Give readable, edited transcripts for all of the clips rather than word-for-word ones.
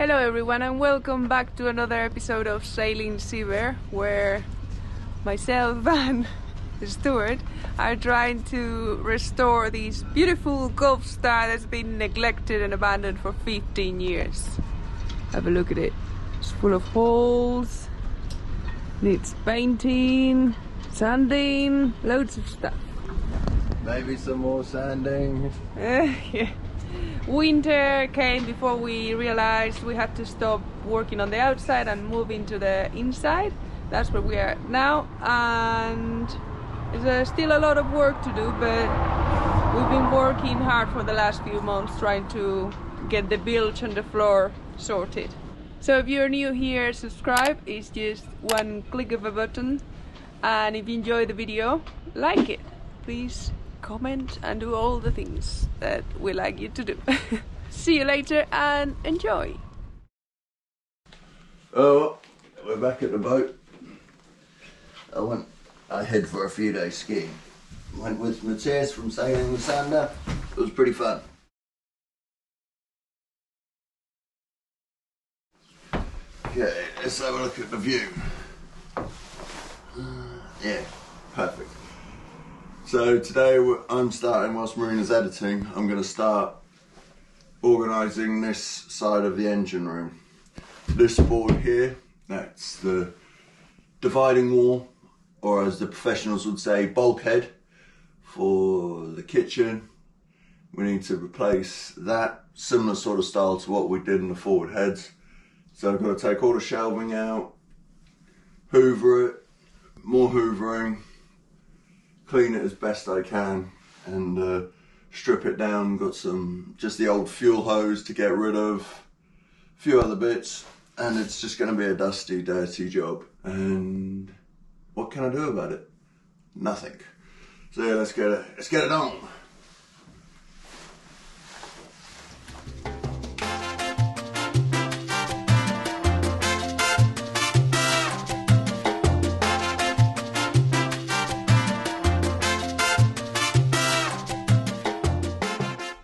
Hello everyone and welcome back to another episode of Sailing SEABIRD, where myself and Stuart are trying to restore this beautiful Gulf Star that's been neglected and abandoned for 15 years. Have a look at it. It's full of holes, needs painting, sanding, loads of stuff. Maybe some more sanding. Yeah. Winter came before we realized we had to stop working on the outside and move into the inside. That's where we are now, and there's still a lot of work to do, but we've been working hard for the last few months trying to get the bilge and the floor sorted. So if you're new here, subscribe. It's just one click of a button, and if you enjoy the video, like it. Please comment and do all the things that we like you to do. See you later and enjoy. Oh, we're back at the boat. I head for a few days skiing. Went with Mathias from Sailing the Sander. It was pretty fun. Okay, let's have a look at the view. Yeah, perfect. So today I'm starting, whilst Marina's editing, I'm going to start organising this side of the engine room. This board here, that's the dividing wall, or as the professionals would say, bulkhead for the kitchen. We need to replace that, similar sort of style to what we did in the forward heads. So I've got to take all the shelving out, hoover it, more hoovering, clean it as best I can, and strip it down. Got just the old fuel hose to get rid of, a few other bits, and it's just going to be a dusty, dirty job. And what can I do about it? Nothing. So yeah, let's get it on.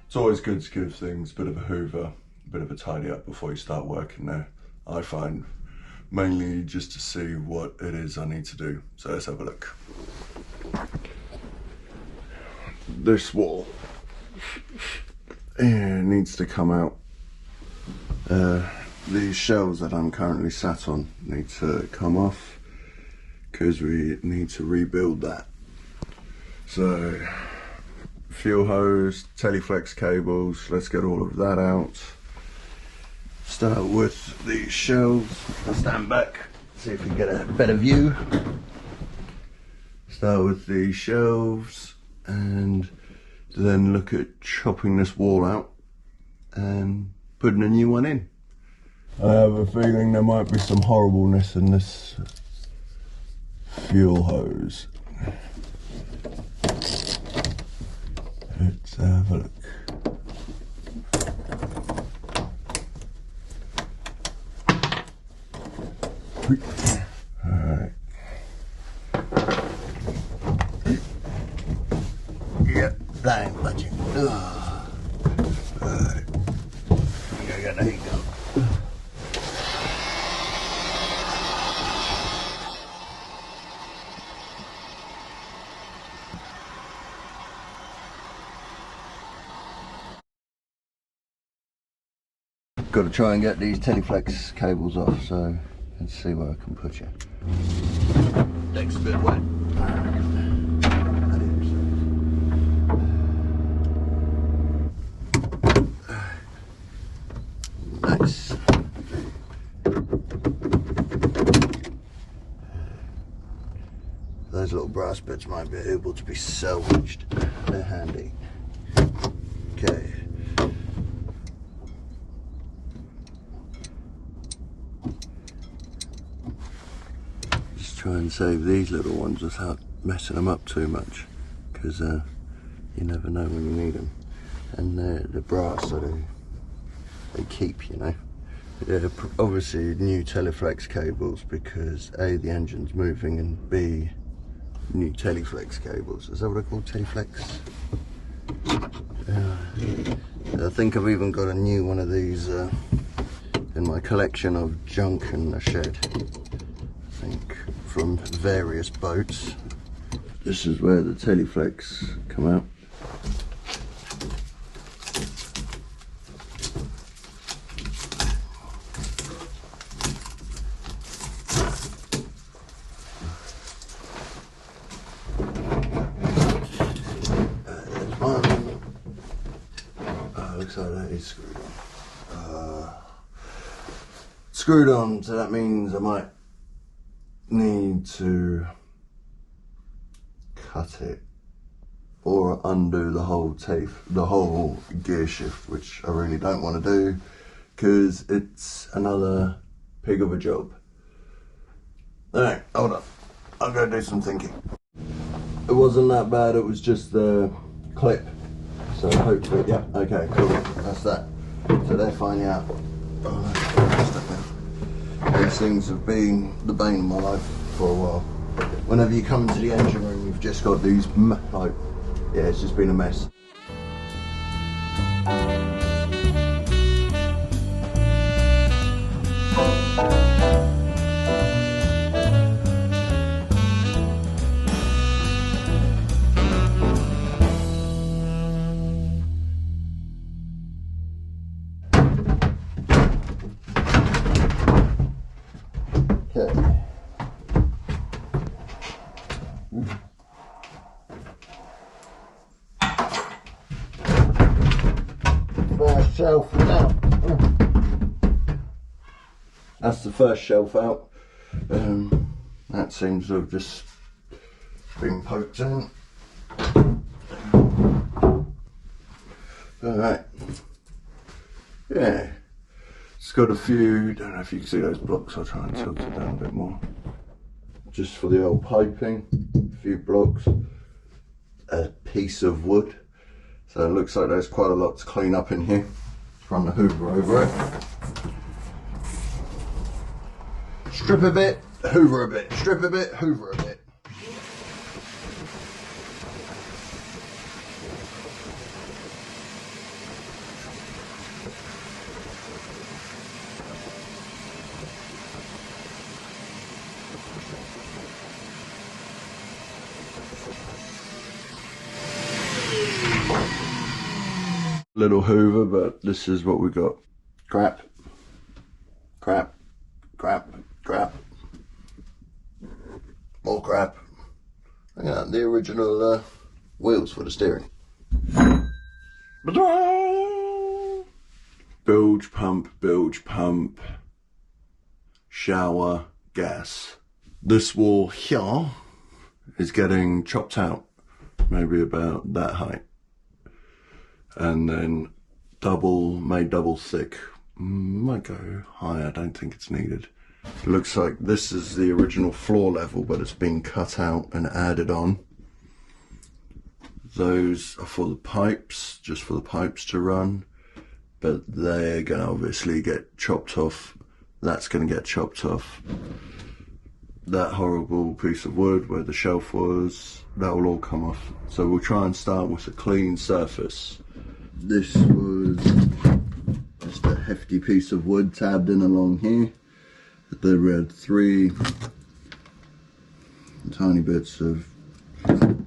It's always good to give things a bit of a hoover, a bit of a tidy up before you start working there. I find mainly just to see what it is I need to do. So let's have a look. This wall needs to come out. These shelves that I'm currently sat on need to come off because we need to rebuild that. So fuel hose, teleflex cables, let's get all of that out. Start with the shelves. I'll stand back, see if we can get a better view. Start with the shelves and then look at chopping this wall out and putting a new one in. I have a feeling there might be some horribleness in this fuel hose. Let's have a look. Alright. Yep, that ain't budging. Alright. There you go. Got to try and get these teleflex cables off, so let's see where I can put you. Deck's a bit wet. Nice. Those little brass bits might be able to be salvaged. They're handy. Okay. Try and save these little ones without messing them up too much, because you never know when you need them. And the brass, so they keep, you know. Yeah, obviously new teleflex cables, because A, the engine's moving, and B, new teleflex cables. Is that what they're called, teleflex? I think I've even got a new one of these in my collection of junk in the shed. I think from various boats. This is where the teleflex come out. There's one. Looks like that is screwed on. Screwed on, so that means I might need to cut it or undo the whole gear shift, which I really don't want to do because it's another pig of a job. Alright, hold on, I'm going to do some thinking. It wasn't that bad, it was just the clip, so hopefully, yeah, okay, cool, that's that. So they're finding out. These things have been the bane of my life for a while. Whenever you come into the engine room, you've just got these, like, yeah, it's just been a mess. Okay. First shelf out. That's the first shelf out. That seems to have just been poked in. Alright. Yeah. It's got a few, don't know if you can see those blocks, I'll try and tilt it down a bit more. Just for the old piping, a few blocks, a piece of wood. So it looks like there's quite a lot to clean up in here. Run the hoover over it. Strip a bit, hoover a bit, strip a bit, hoover a bit. Little hoover, but this is what we got. Crap, crap, crap, crap, more crap. Look at that, the original wheels for the steering. Bilge pump, shower, gas. This wall here is getting chopped out, maybe about that height. And then made double thick. Might go higher, I don't think it's needed. It looks like this is the original floor level, but it's been cut out and added on. Those are for the pipes, just for the pipes to run, but they're gonna obviously get chopped off. That's gonna get chopped off. That horrible piece of wood where the shelf was, that will all come off. So we'll try and start with a clean surface. This was just a hefty piece of wood tabbed in along here. There were 3 tiny bits of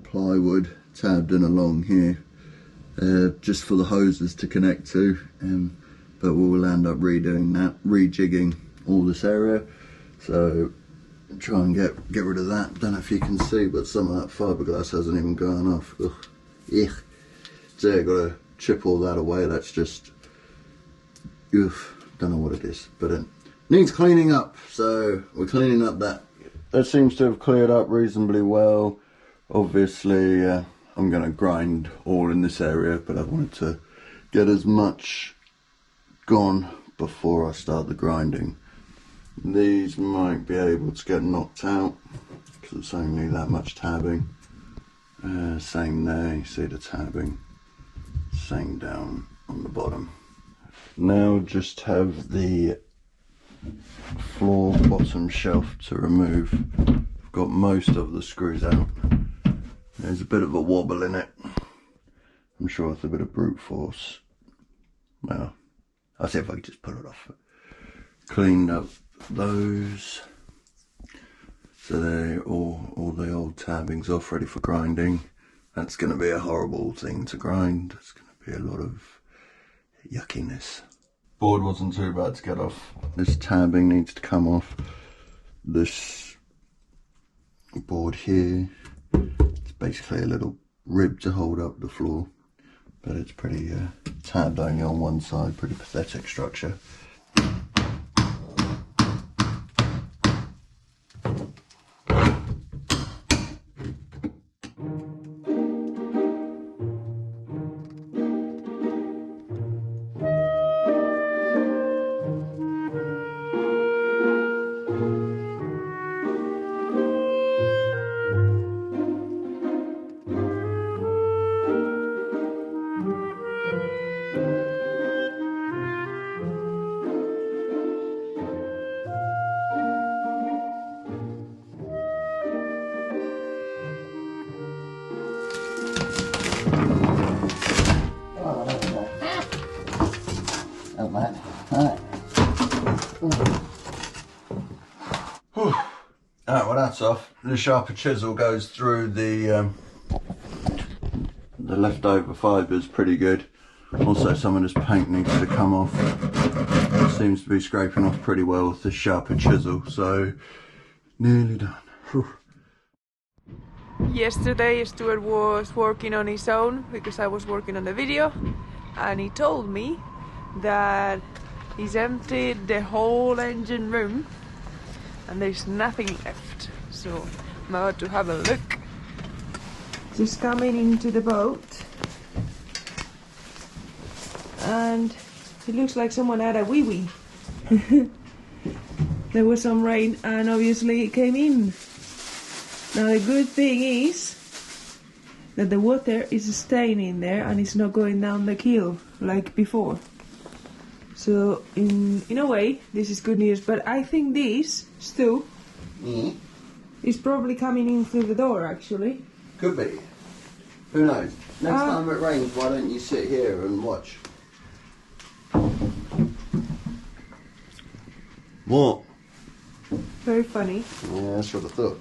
plywood tabbed in along here, just for the hoses to connect to, but we'll end up redoing that, rejigging all this area, so try and get rid of that. Don't know if you can see, but some of that fiberglass hasn't even gone off. Ugh. Yeah. So I've got to chip all that away. That's just, oof, don't know what it is, but it needs cleaning up, so we're cleaning up that. That seems to have cleared up reasonably well. Obviously I'm going to grind all in this area, but I wanted to get as much gone before I start the grinding. These might be able to get knocked out because it's only that much tabbing. Same there, you see the tabbing. Same down on the bottom. Now just have the floor bottom shelf to remove. I've got most of the screws out. There's a bit of a wobble in it. I'm sure it's a bit of brute force. Well, I'll see if I can just pull it off. cleaned up those. So they're all the old tabbing's off, ready for grinding. That's going to be a horrible thing to grind. It's going to be a lot of yuckiness. Board wasn't too bad to get off. This tabbing needs to come off. This board here, it's basically a little rib to hold up the floor, but it's pretty tabbed only on one side, pretty pathetic structure. Alright, well that's off. The sharper chisel goes through the leftover fibres pretty good. Also some of this paint needs to come off. It seems to be scraping off pretty well with the sharper chisel, so nearly done. Whew. Yesterday Stuart was working on his own because I was working on the video, and he told me that he's emptied the whole engine room and there's nothing left. So I'm about to have a look. Just coming into the boat and it looks like someone had a wee-wee. There was some rain and obviously it came in. Now the good thing is that the water is staying in there and it's not going down the keel like before. So in a way this is good news, but I think this, Stu, is probably coming in through the door actually. Could be. Who knows? Next time it rains, why don't you sit here and watch? What? Very funny. Yeah, that's what I thought.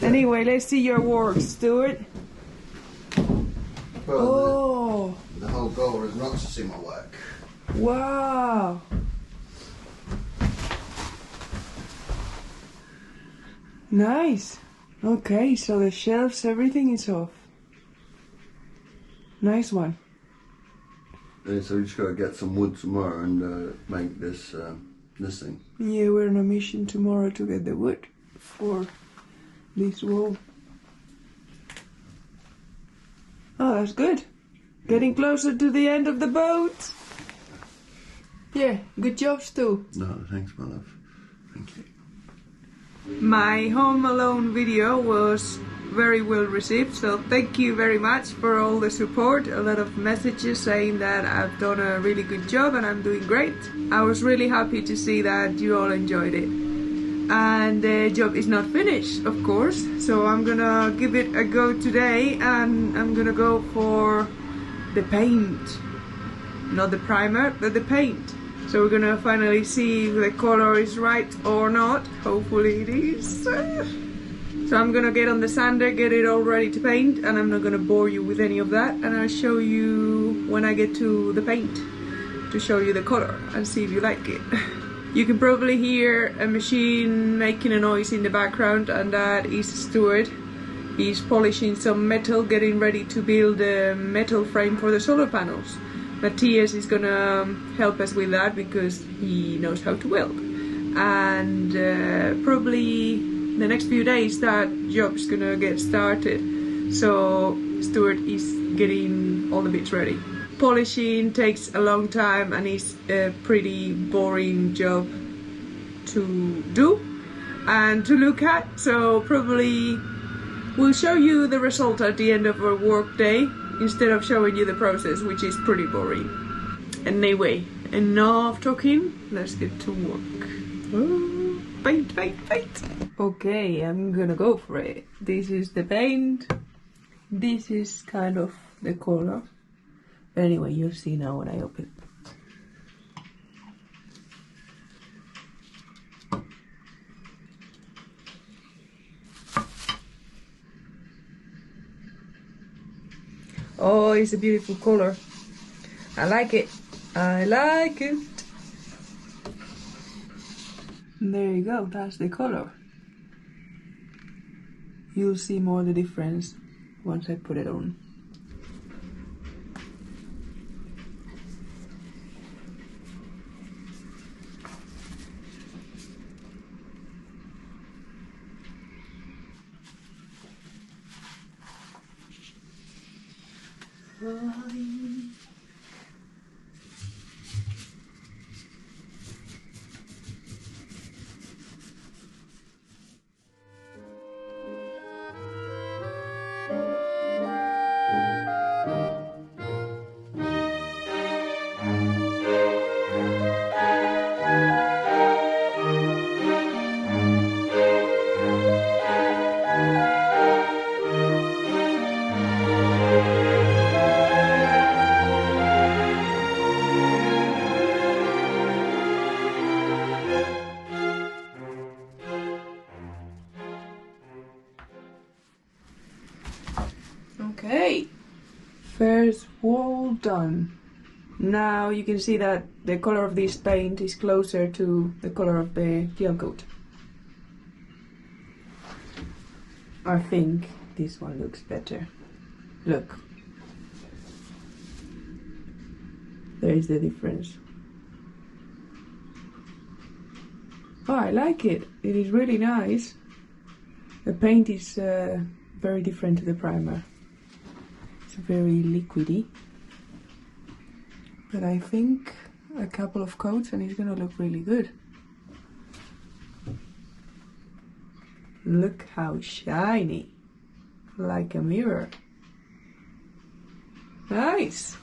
Anyway, let's see your work, Stuart. Well, the whole goal is not to see my work. Wow. Nice. Okay, so the shelves, everything is off. Nice one. Yeah, so we just got to get some wood tomorrow and make this this thing. Yeah, we're on a mission tomorrow to get the wood for this wall. Oh, that's good. Getting closer to the end of the boat. Yeah, good job, Stu. No, thanks, my love. Thank you. My Home Alone video was very well received, so thank you very much for all the support. A lot of messages saying that I've done a really good job and I'm doing great. I was really happy to see that you all enjoyed it. And the job is not finished, of course, so I'm gonna give it a go today and I'm gonna go for the paint. Not the primer, but the paint. So we're gonna finally see if the color is right or not. Hopefully it is. So I'm gonna get on the sander, get it all ready to paint, and I'm not gonna bore you with any of that, and I'll show you when I get to the paint to show you the color and see if you like it. You can probably hear a machine making a noise in the background, and that is Stuart. He's polishing some metal, getting ready to build a metal frame for the solar panels. Mathias is gonna help us with that because he knows how to weld. And probably the next few days that job's gonna get started. So Stuart is getting all the bits ready. Polishing takes a long time and is a pretty boring job to do and to look at. So probably we'll show you the result at the end of our work day instead of showing you the process, which is pretty boring. Anyway, enough talking, let's get to work. Oh, paint, paint, paint. Okay, I'm gonna go for it. This is the paint. This is kind of the color. But anyway, you'll see now when I open. Oh, it's a beautiful color. I like it. I like it. And there you go, that's the color. You'll see more the difference once I put it on. Okay, first wall done. Now you can see that the color of this paint is closer to the color of the gel coat. I think this one looks better. Look. There is the difference. Oh, I like it. It is really nice. The paint is very different to the primer. It's very liquidy. But I think a couple of coats and it's gonna look really good. Look how shiny. Like a mirror. Nice.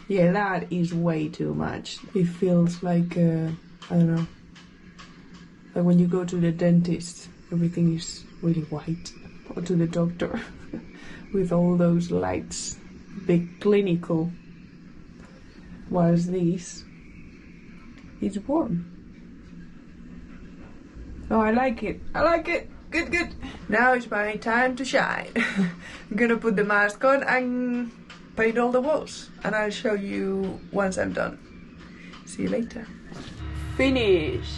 Yeah, that is way too much. It feels like, I don't know, like when you go to the dentist, everything is really white. Or to the doctor, with all those lights, big clinical. Whilst this is warm. Oh, I like it. I like it. Good, good. Now it's my time to shine. I'm gonna put the mask on and paint all the walls. And I'll show you once I'm done. See you later. Finish.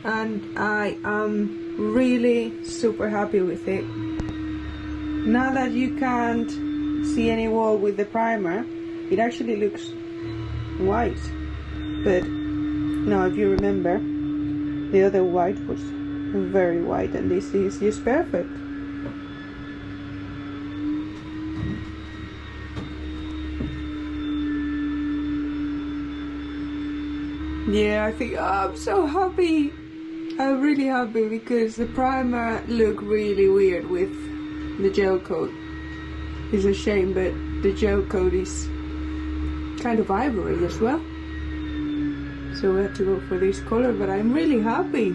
And I am really super happy with it. Now that you can't see any wall with the primer, it actually looks white. But now if you remember, the other white was very white and this is just perfect. Yeah, I think I'm so happy. I'm really happy because the primer looked really weird with the gel coat. It's a shame, but the gel coat is kind of ivory as well. So we have to go for this color, but I'm really happy.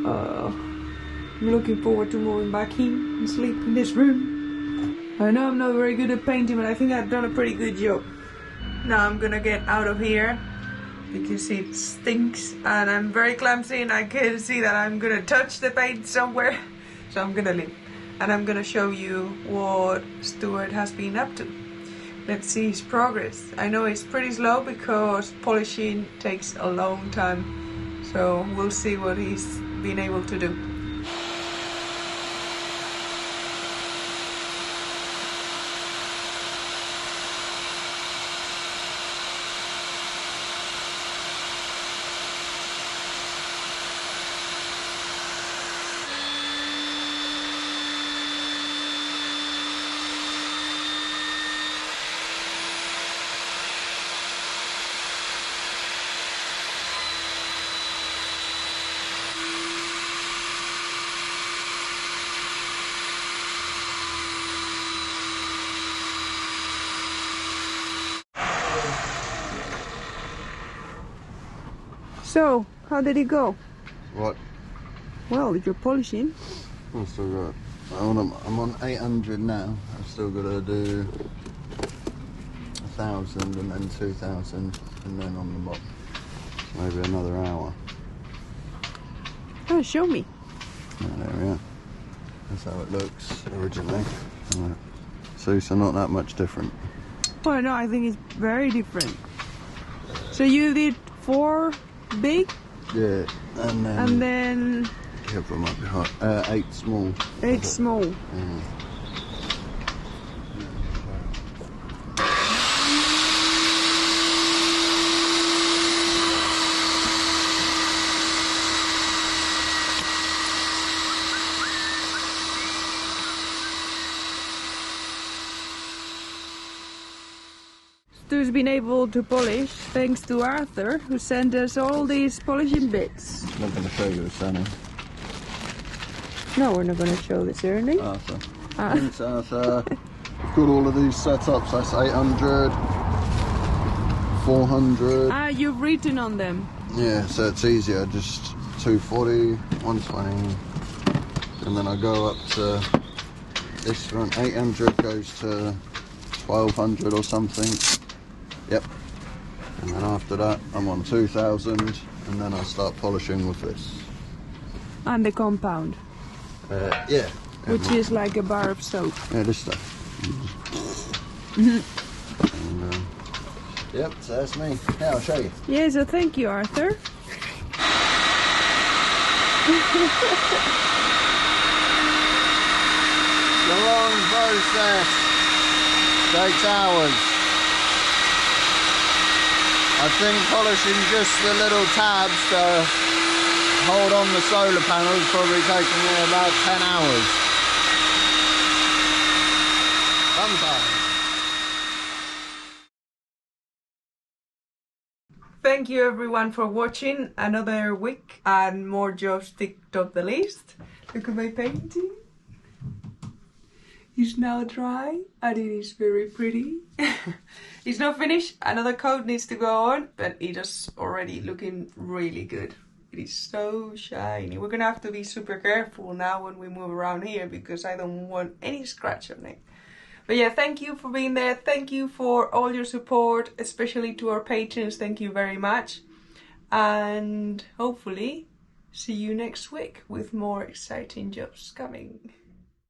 I'm looking forward to moving back in and sleep in this room. I know I'm not very good at painting, but I think I've done a pretty good job. Now I'm gonna get out of here. You can see it stinks and I'm very clumsy and I can see that I'm gonna touch the paint somewhere. So I'm gonna leave and I'm gonna show you what Stuart has been up to. Let's see his progress. I know it's pretty slow because polishing takes a long time. So we'll see what he's been able to do. So, how did it go? What? Well, you're polishing. I've still got. I'm on 800 now. I've still got to do 1,000 and then 2,000 and then on the box. Maybe another hour. Oh, show me. there we are. That's how it looks originally. Right. So not that much different. Well, no, I think it's very different. So you did 4 big? Yeah, and then careful, might be hot. 8 small. 8 small. Yeah. Stu's been able to polish thanks to Arthur, who sent us all these polishing bits. I'm not going to show you the Sunny. No, we're not going to show this early. Arthur. Thanks, Arthur. We've got all of these setups. That's 800, 400. Ah, you've written on them. Yeah, so it's easier. Just 240, 120, and then I go up to this one. 800 goes to 1200 or something. Yep. And then after that, I'm on 2000, and then I start polishing with this. And the compound. Yeah. Which is like a bar of soap. Yeah, this stuff. And, yep, so that's me. Yeah, I'll show you. Yeah, so thank you, Arthur. The long process takes hours. I think polishing just the little tabs to hold on the solar panels probably taking me about 10 hours. Sometimes. Thank you everyone for watching another week and more jobs ticked off the list. Look at my painting. It's now dry and it is very pretty. It's not finished, another coat needs to go on, but it is already looking really good. It is so shiny. We're gonna have to be super careful now when we move around here because I don't want any scratch on it. But yeah, thank you for being there. Thank you for all your support, especially to our patrons. Thank you very much. And hopefully see you next week with more exciting jobs coming.